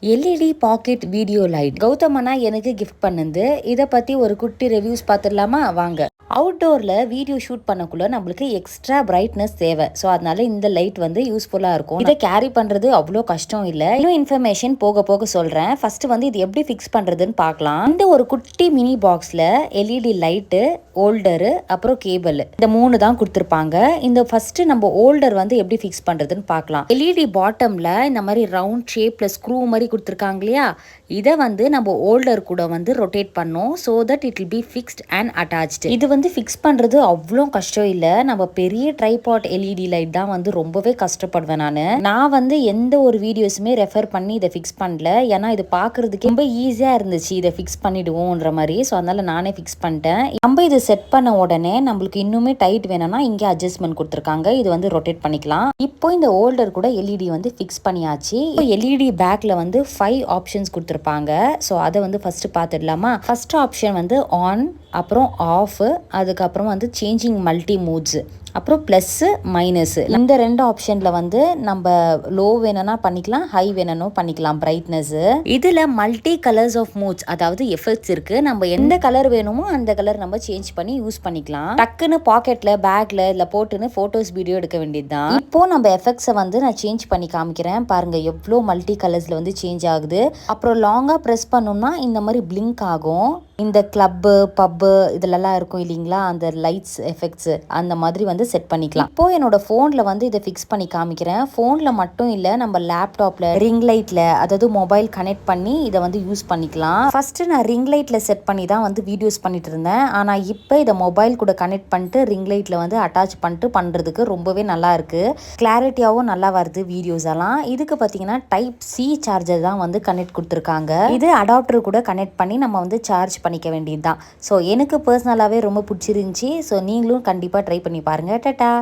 LED pocket video light Gautham அண்ணா எனக்கு gift பண்ணது. இதை பற்றி ஒரு குட்டி ரிவ்யூஸ் பார்த்துடலாமா வாங்க. அவுட்டோரில் வீடியோ ஷூட் பண்ணக்குள்ள நம்மளுக்கு எக்ஸ்ட்ரா பிரைட்னஸ் தேவை. ஸோ அதனால இந்த லைட் வந்து யூஸ்ஃபுல்லாக இருக்கும். இதை கேரி பண்ணுறது அவ்வளோ கஷ்டம் இல்லை. இன்னும் இன்ஃபர்மேஷன் போக போக சொல்கிறேன். ஃபர்ஸ்ட் வந்து இது எப்படி ஃபிக்ஸ் பண்ணுறதுன்னு பார்க்கலாம். இந்த ஒரு குட்டி மினி பாக்ஸில் எல்இடி லைட்டு, ஹோல்டரு, அப்புறம் கேபிள், இந்த 3 தான் கொடுத்துருப்பாங்க. இந்த ஃபர்ஸ்ட் நம்ம ஹோல்டர் வந்து எப்படி ஃபிக்ஸ் பண்ணுறதுன்னு பார்க்கலாம். எல்இடி பாட்டமில் இந்த மாதிரி ரவுண்ட் ஷேப்பில் ஸ்க்ரூ மாதிரி கொடுத்துருக்காங்க இல்லையா, இதை வந்து நம்ம ஹோல்டர் கூட வந்து ரொட்டேட் பண்ணோம். So that it will be fixed and attached. இது வந்து ஃபிக்ஸ் பண்ணுறது அவ்வளோ கஷ்டம் இல்லை. நம்ம பெரிய ட்ரைபாட் எல்இடி லைட் தான் வந்து ரொம்பவே கஷ்டப்படுவேன். நான் வந்து எந்த ஒரு வீடியோஸுமே ரெஃபர் பண்ணி இதை ஃபிக்ஸ் பண்ணல. ஏன்னா இது பார்க்குறதுக்கு ரொம்ப ஈஸியாக இருந்துச்சு, இதை ஃபிக்ஸ் பண்ணிடுவோன்ற மாதிரி. ஸோ அதனால நானே ஃபிக்ஸ் பண்ணிட்டேன். நம்ம இதை செட் பண்ண உடனே நம்மளுக்கு இன்னுமே டைட் வேணும்னா இங்கே அட்ஜஸ்ட்மெண்ட் கொடுத்துருக்காங்க. இது வந்து ரொட்டேட் பண்ணிக்கலாம். இப்போ இந்த ஹோல்டர் கூட எல்இடி வந்து ஃபிக்ஸ் பண்ணியாச்சு. இப்போ எல்இடி பேக்கில் வந்து 5 ஆப்ஷன்ஸ் கொடுத்துருப்பாங்க. ஸோ அதை வந்து ஃபர்ஸ்ட் பார்த்துடலாமா. ஃபர்ஸ்ட் ஆப்ஷன் வந்து ஆன், அப்புறம் ஆஃப், அதுக்கப்புறம் வந்து சேஞ்சிங் மல்டி மூட்ஸ், அப்புறம் ப்ளஸ்ஸு மைனஸு. இந்த 2 ஆப்ஷனில் வந்து நம்ம லோ வேணும்னா பண்ணிக்கலாம், ஹை வேணும்னும் பண்ணிக்கலாம் பிரைட்னஸ்ஸு. இதில் மல்டி கலர்ஸ் ஆஃப் மூட்ஸ், அதாவது எஃபெக்ட்ஸ் இருக்குது. நம்ம எந்த கலர் வேணுமோ அந்த கலர் நம்ம சேஞ்ச் பண்ணி யூஸ் பண்ணிக்கலாம். டக்குன்னு பாக்கெட்டில், பேக்கில் இல்லை போட்டுன்னு ஃபோட்டோஸ் வீடியோ எடுக்க வேண்டியது தான். இப்போ நம்ம எஃபெக்ட்ஸை வந்து நான் சேஞ்ச் பண்ணி காமிக்கிறேன். பாருங்கள் எவ்வளோ மல்டி கலர்ஸில் வந்து சேஞ்ச் ஆகுது. அப்புறம் லாங்காக ப்ரெஸ் பண்ணோம்னா இந்த மாதிரி பிளிங்க் ஆகும். இந்த கிளப்பு, பப்பு இதிலெல்லாம் இருக்கும் இல்லைங்களா, அந்த லைட்ஸ் எஃபெக்ட்ஸு அந்த மாதிரி வந்து செட் பண்ணிக்கலாம். இப்போ என்னோட ஃபோனில் வந்து இதை ஃபிக்ஸ் பண்ணி காமிக்கிறேன். ஃபோனில் மட்டும் இல்லை, நம்ம லேப்டாப்பில் ரிங் லைட்டில், அதாவது மொபைல் கனெக்ட் பண்ணி இதை வந்து யூஸ் பண்ணிக்கலாம். ஃபர்ஸ்ட்டு நான் ரிங் லைட்டில் செட் பண்ணி தான் வந்து வீடியோஸ் பண்ணிட்டு இருந்தேன். ஆனால் இப்போ இதை மொபைல் கூட கனெக்ட் பண்ணிட்டு ரிங் லைட்டில் வந்து அட்டாச் பண்ணிட்டு பண்ணுறதுக்கு ரொம்பவே நல்லா இருக்குது. கிளாரிட்டியாகவும் நல்லா வருது வீடியோஸ் எல்லாம். இதுக்கு பார்த்தீங்கன்னா டைப் சி சார்ஜர் தான் வந்து கனெக்ட் கொடுத்துருக்காங்க. இது அடாப்டர் கூட கனெக்ட் பண்ணி நம்ம வந்து சார்ஜ் பண்ணிக்க வேண்டியது தான். ஸோ எனக்கு பர்சனலாகவே ரொம்ப பிடிச்சிருந்துச்சி. ஸோ நீங்களும் கண்டிப்பாக ட்ரை பண்ணி பாருங்கள். டாடா.